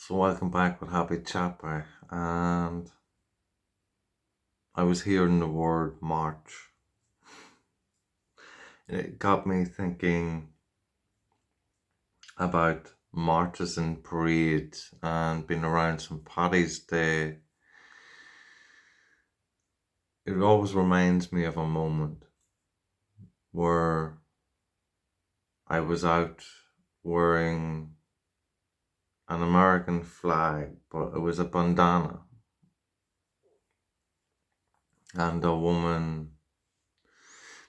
So welcome back with Happy Chapper, and I was hearing the word March. It got me thinking about marches and parades and being around St. Paddy's Day. It always reminds me of a moment where I was out wearing an American flag, but it was a bandana, and a woman,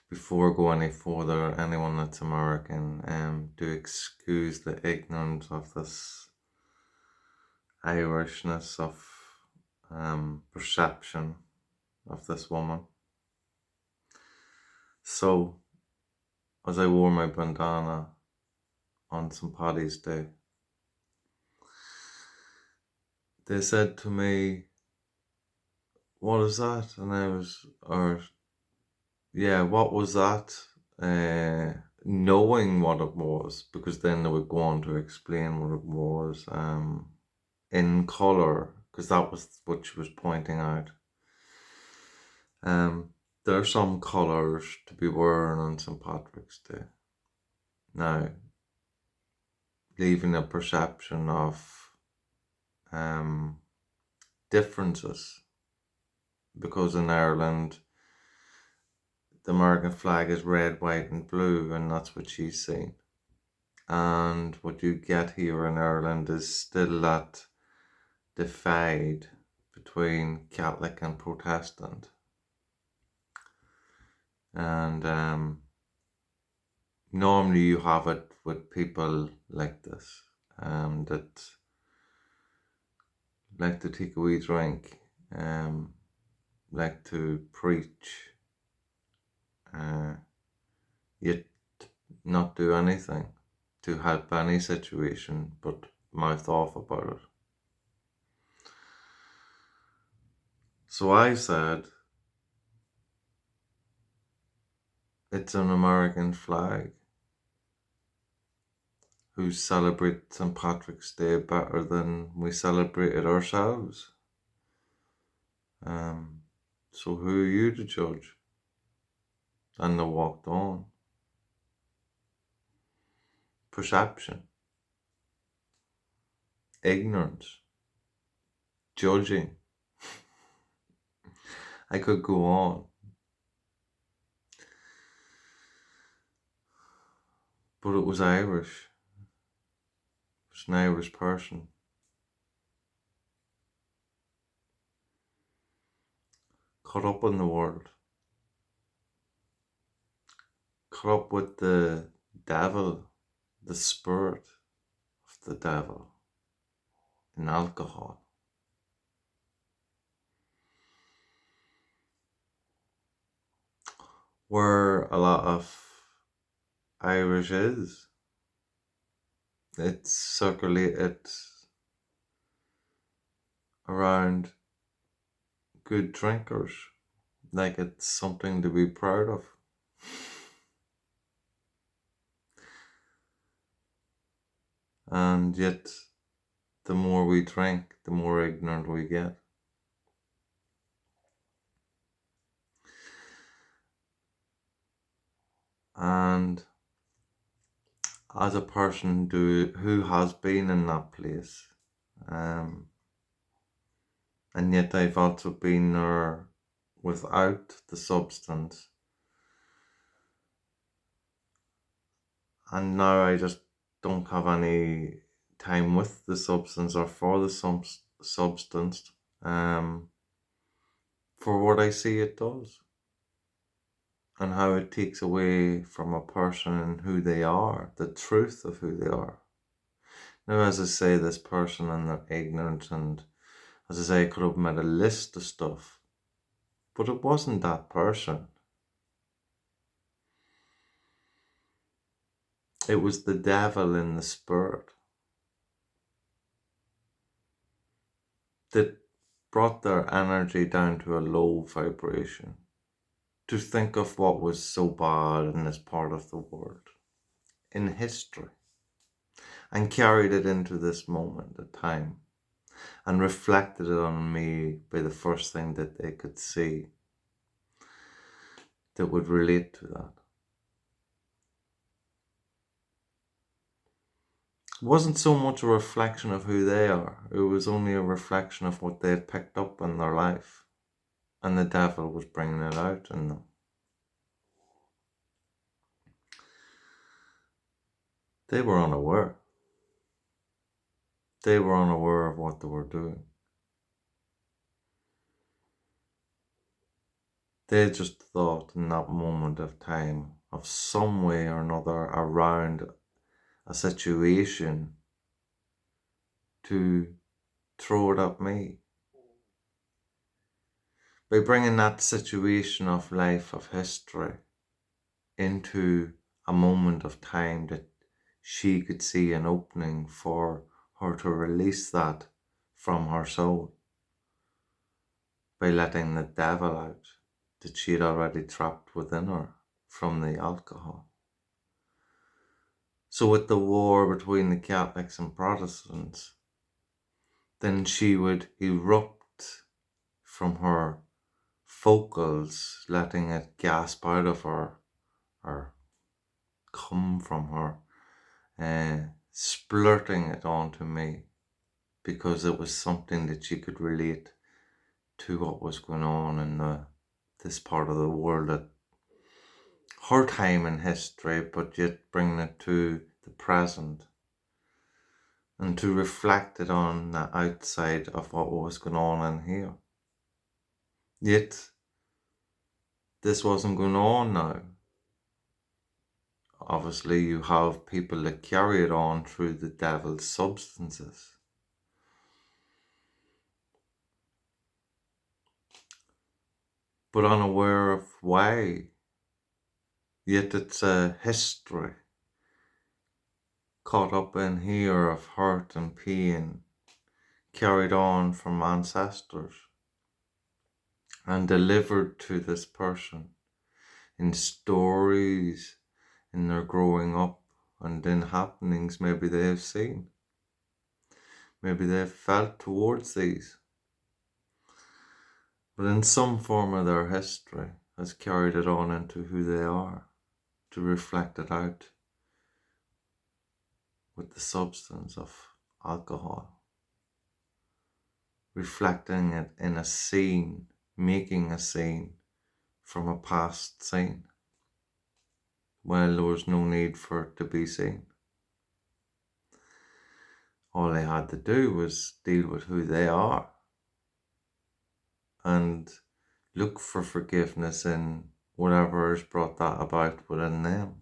before go any further, anyone that's American, do excuse the ignorance of this Irishness of perception of this woman. So, as I wore my bandana on St. Paddy's Day, they said to me, "What is that?" And I was, what was that? Knowing what it was, because then they would go on to explain what it was in colour, because that was what she was pointing out. There are some colours to be worn on St. Patrick's Day. Now, leaving a perception of differences, because in Ireland, the American flag is red, white, and blue, and that's what she's seen. And what you get here in Ireland is still that divide between Catholic and Protestant. And normally you have it with people like this, that like to take a wee drink, like to preach, yet not do anything to help any situation but mouth off about it. So I said, it's an American flag. Who celebrate St. Patrick's Day better than we celebrate it ourselves? So who are you to judge? And they walked on. Perception, ignorance, judging. I could go on. But it was Irish. It was an Irish person. Caught up in the world. Caught up with the devil, the spirit of the devil in alcohol. Where a lot of Irish is. It's circulated around good drinkers, like it's something to be proud of. And yet, the more we drink, the more ignorant we get. And as a person who has been in that place, and yet I've also been there without the substance, and now I just don't have any time with the substance or for the substance, for what I see it does, and how it takes away from a person and who they are, the truth of who they are. Now, as I say, this person and their ignorance, and as I say, I could have made a list of stuff, but it wasn't that person. It was the devil in the spirit that brought their energy down to a low vibration, to think of what was so bad in this part of the world, in history, and carried it into this moment of time. and reflected it on me by the first thing that they could see that would relate to that. It wasn't so much a reflection of who they are, it was only a reflection of what they had picked up in their life, and the devil was bringing it out in them. They were unaware. They were unaware of what they were doing. They just thought in that moment of time of some way or another around a situation to throw it at me. By bringing that situation of life, of history, into a moment of time that she could see an opening for her to release that from her soul, by letting the devil out that she had already trapped within her from the alcohol. So with the war between the Catholics and Protestants, then she would erupt from her focals, letting it gasp out of her or come from her, splurting it onto me, because it was something that she could relate to what was going on in this part of the world at her time in history, but yet bringing it to the present and to reflect it on the outside of what was going on in here. Yet this wasn't going on now. Obviously, you have people that carry it on through the devil's substances. But unaware of why. Yet it's a history caught up in here of hurt and pain, carried on from ancestors and delivered to this person in stories, in their growing up, and in happenings maybe they have seen. Maybe they have felt towards these. But in some form of their history has carried it on into who they are, to reflect it out with the substance of alcohol. Reflecting it in a scene, making a scene from a past scene. Well, there was no need for it to be seen. All they had to do was deal with who they are and look for forgiveness in whatever has brought that about within them.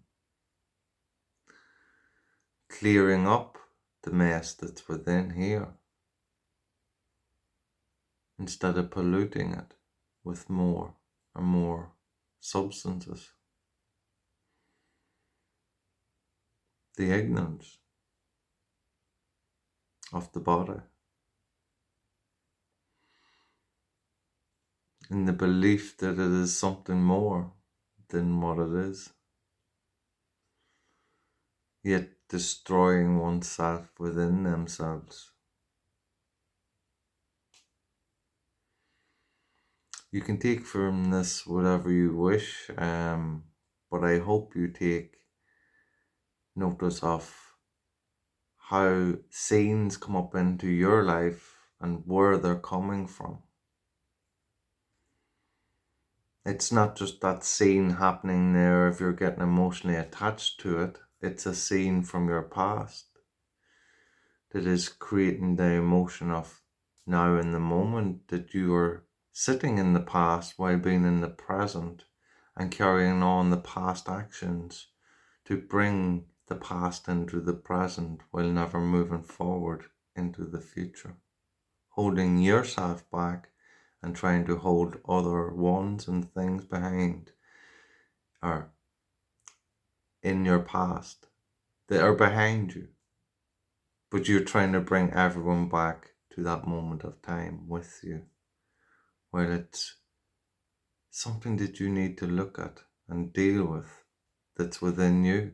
Clearing up the mess that's within here, instead of polluting it with more and more substances. The ignorance of the body, in the belief that it is something more than what it is, yet destroying oneself within themselves. You can take from this whatever you wish, but I hope you take notice of how scenes come up into your life and where they're coming from. It's not just that scene happening there if you're getting emotionally attached to it. It's a scene from your past that is creating the emotion of now in the moment, that you are sitting in the past while being in the present and carrying on the past actions to bring the past into the present while never moving forward into the future. Holding yourself back and trying to hold other ones and things behind or in your past that are behind you. But you're trying to bring everyone back to that moment of time with you. Well, it's something that you need to look at and deal with that's within you.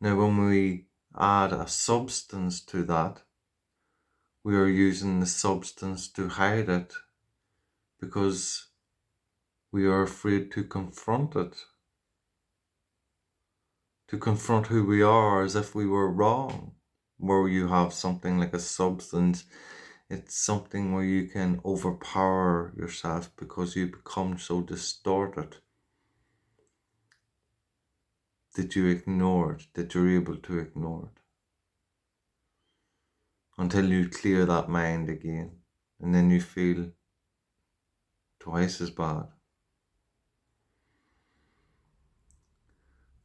Now, when we add a substance to that, We are using the substance to hide it because we are afraid to confront it, to confront who we are as if we were wrong. Where you have something like a substance, it's something where you can overpower yourself because you become so distorted that you ignore it, that you're able to ignore it until you clear that mind again, and then you feel twice as bad.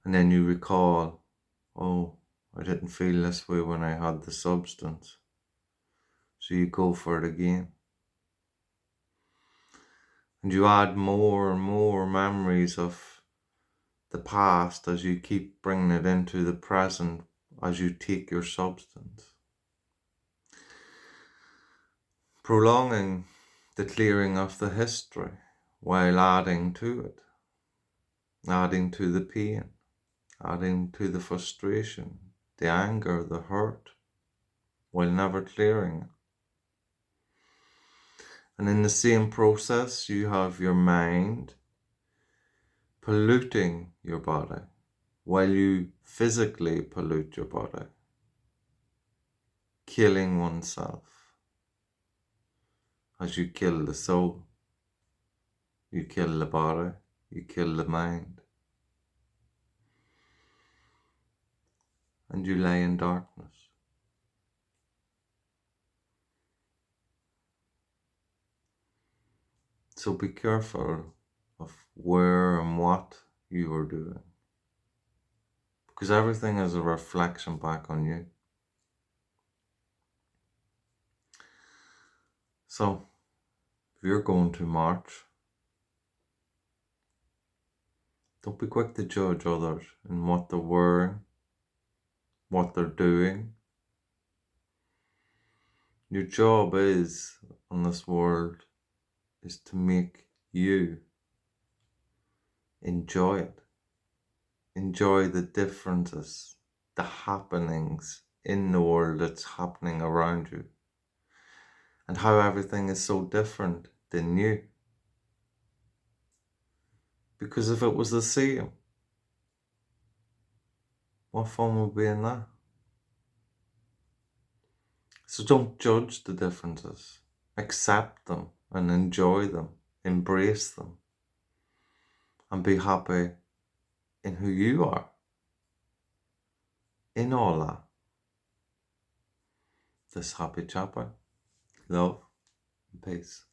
And then you recall, oh, I didn't feel this way when I had the substance. So you go for it again. And you add more and more memories of the past as you keep bringing it into the present as you take your substance. Prolonging the clearing of the history while adding to it, adding to the pain, adding to the frustration, the anger, the hurt, while never clearing it. And in the same process, you have your mind polluting your body while you physically pollute your body, killing oneself. As you kill the soul, you kill the body, you kill the mind, and you lay in darkness. So be careful of where and what you are doing, because everything is a reflection back on you. So if you're going to march, don't be quick to judge others in what they're wearing, what they're doing. Your job is on this world is to make you enjoy it. Enjoy the differences, the happenings in the world that's happening around you, and how everything is so different than you. Because if it was the same, what fun would be in that? So don't judge the differences. Accept them and enjoy them. Embrace them. And be happy in who you are. In all that. This happy chapter. Love and peace.